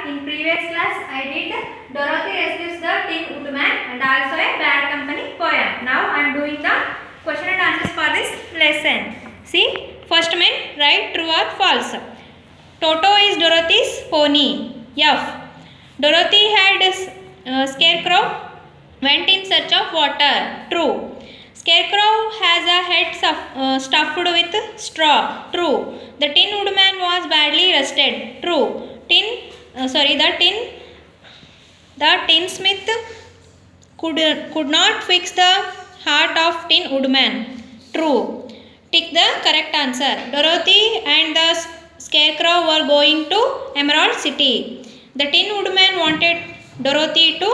in previous class I did Dorothy Rescues the Tin Woodman and also a Bad Company poem. Now I am doing the question and answers for this lesson. See, first main, write true or false. Toto is Dorothy's pony. F. Dorothy had a scarecrow went in search of water. True. Scarecrow has a head stuffed with straw. True. The Tin Woodman was badly rusted. True. The tinsmith could not fix the heart of Tin Woodman. True. Tick the correct answer. Dorothy and the Scarecrow were going to Emerald City. The Tin Woodman wanted Dorothy to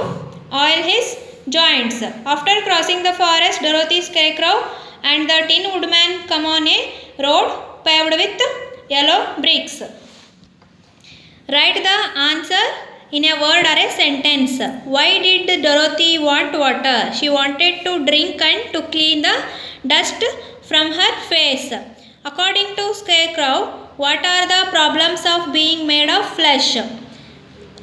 oil his joints. After crossing the forest, Dorothy, Scarecrow and the Tin Woodman come on a road paved with yellow bricks. Write the answer in a word or a sentence. Why did Dorothy want water? She wanted to drink and to clean the dust from her face. According to Scarecrow, what are the problems of being made of flesh?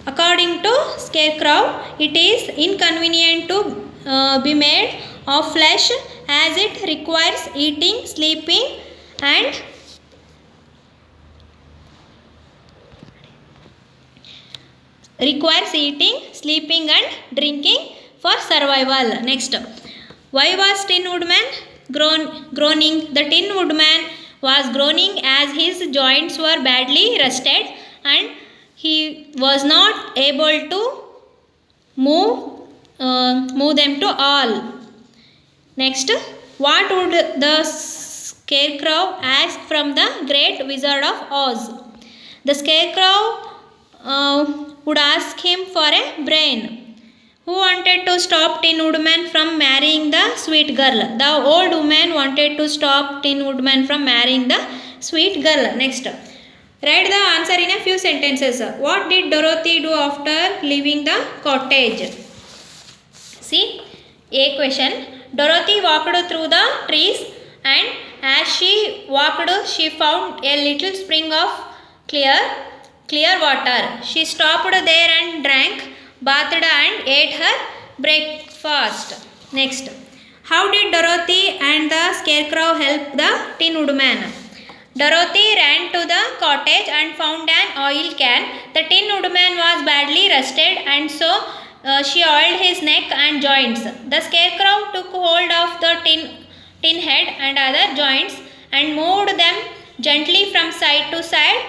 According to Scarecrow, it is inconvenient to be made of flesh as it requires eating, sleeping and drinking for survival. Next, why was Tin Woodman groaning? The Tin Woodman was groaning as his joints were badly rusted and he was not able to move them to all. Next, what would the Scarecrow ask from the Great Wizard of Oz? The Scarecrow would ask him for a brain. Who wanted to stop Tin Woodman from marrying the sweet girl? The old woman wanted to stop Tin Woodman from marrying the sweet girl. Next, write the answer in a few sentences. What did Dorothy do after leaving the cottage? See, A question. Dorothy walked through the trees and as she walked, she found a little spring of clear water. She stopped there and drank, bathed and ate her breakfast. Next, how did Dorothy and the Scarecrow help the Tin Woodman? Dorothy ran to the cottage and found an oil can. The Tin Woodman was badly rusted and so she oiled his neck and joints. The Scarecrow took hold of the tin head and other joints and moved them gently from side to side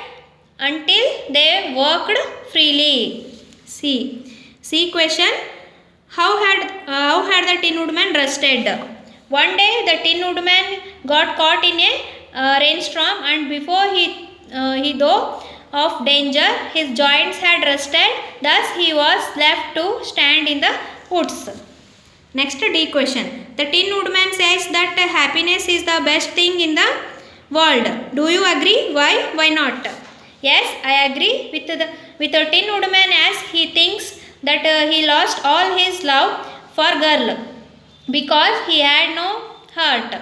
until they worked freely. C question. How had the Tin Woodman rusted? One day the Tin Woodman got caught in a rainstorm and before he though of danger, his joints had rusted, thus he was left to stand in the woods. Next, D question. The Tin Woodman says that happiness is the best thing in the world. Do you agree? Why? Why not? Yes, I agree with the Tin Woodman as he thinks that he lost all his love for girl because he had no heart.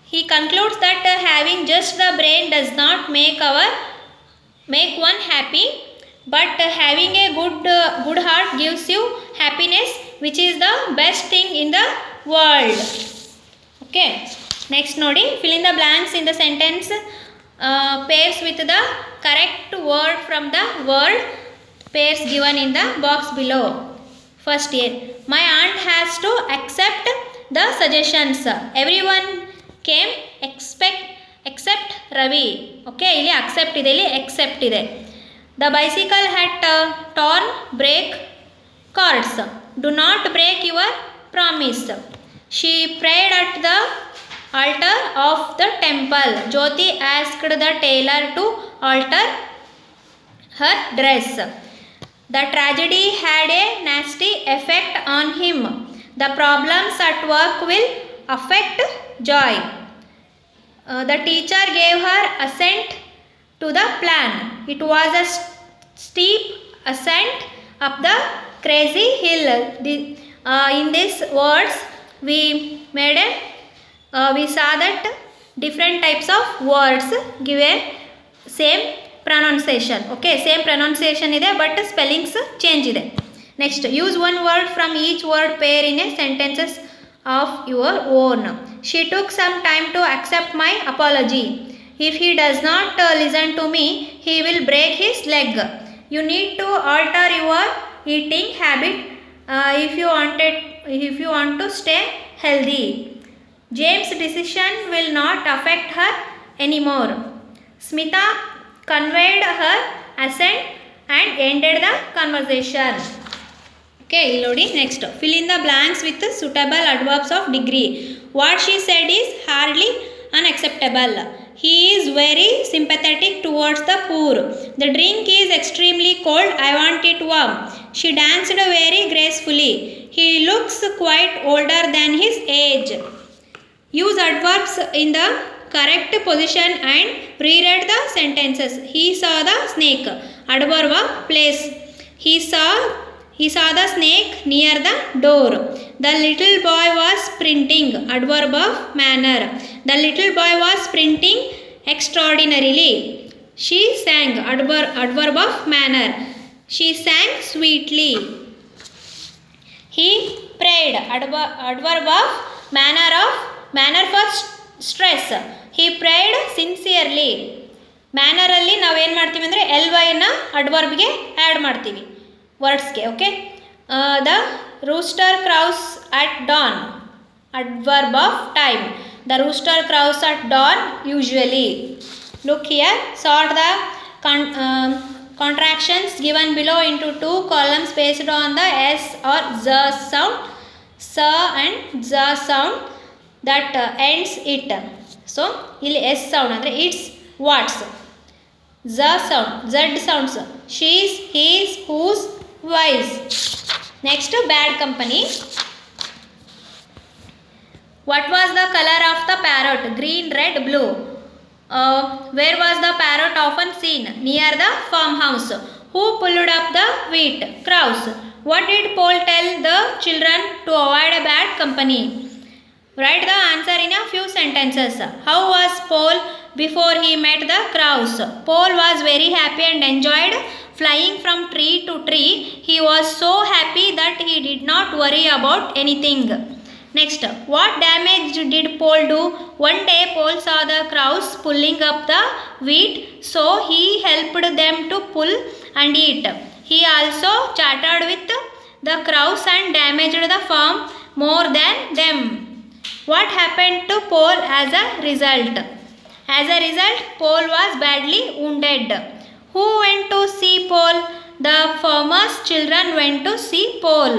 He concludes that having just the brain does not make one happy, but having a good heart gives you happiness, which is the best thing in the world. Okay. Next, nodi, fill in the blanks in the sentence pairs with the correct word from the word pairs given in the box below. First here, my aunt has to accept the suggestions. Everyone came except Ravi. Okay, ಇಲ್ಲಿ accept ಇದೆ, ಇಲ್ಲಿ accept ಇದೆ. The bicycle had torn brake cords. Do not break your promise. She prayed at the altar of the temple. Jyoti asked the tailor to alter her dress. The tragedy had a nasty effect on him. The problems at work will affect Joy. The teacher gave her assent to the plan. It was a steep ascent up the crazy hill. In these words, we saw that different types of words give a same pronunciation. Okay, same pronunciation ಇದೆ but spellings change ಇದೆ. Next, use one word from each word pair in a sentences of your own. She took some time to accept my apology. If he does not listen to me he will break his leg. You need to alter your eating habit if you want to stay healthy. James' decision will not affect her anymore. Smita conveyed her assent and ended the conversation. Okay, ilodi next. Fill in the blanks with suitable adverbs of degree. What she said is hardly unacceptable. He is very sympathetic towards the poor. The drink is extremely cold. I want it warm. She danced very gracefully. He looks quite older than his age. Use adverbs in the correct position and reread the sentences. He saw the snake. Adverb of place. He saw the snake near the door. The little boy was sprinting. Adverb of manner. The little boy was sprinting extraordinarily. She sang. Adverb of manner. She sang sweetly. He prayed. Adverb of manner for stress. He prayed sincerely. Manner ಅಲ್ಲಿ ನಾವು ಏನು ಮಾಡ್ತೀವಿ ಅಂದರೆ LYನ ಅಡ್ವರ್ಬ್ಗೆ add ಮಾಡ್ತೀವಿ ವರ್ಡ್ಸ್ಗೆ. Okay, the rooster crows at dawn. Adverb of time. The rooster crows at dawn usually. Look here. Sort the contractions given below into two columns based on the S or Z sound. S and Z sound that ends it. So, ಇಲ್ಲಿ S sound ಅಂದರೆ it's, what's. Z sound, Z sounds. She's, his, whose, whys. Next, bad company. What was the color of the parrot? Green, red, blue. Where was the parrot often seen? Near the farmhouse. Who pulled up the wheat? Crows. What did Paul tell the children to avoid a bad company? Write the answer in a few sentences. How was Paul before he met the crows? Paul was very happy and enjoyed flying from tree to tree. He was so happy that he did not worry about anything. Next, what damage did Paul do? One day Paul saw the crows pulling up the wheat, so he helped them to pull and eat. He also chatted with the crows and damaged the farm more than them. What happened to Paul as a result? As a result, Paul was badly wounded. Who went to see Paul? The farmer's children went to see Paul.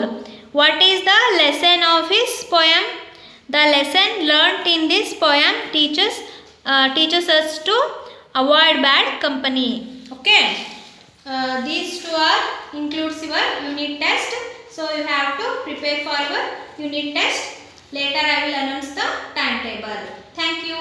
What is the lesson of his poem? The lesson learnt in this poem teaches us to avoid bad company. Okay. These two are includes your unit test. So you have to prepare for your unit test. Later I will announce the timetable. Thank you.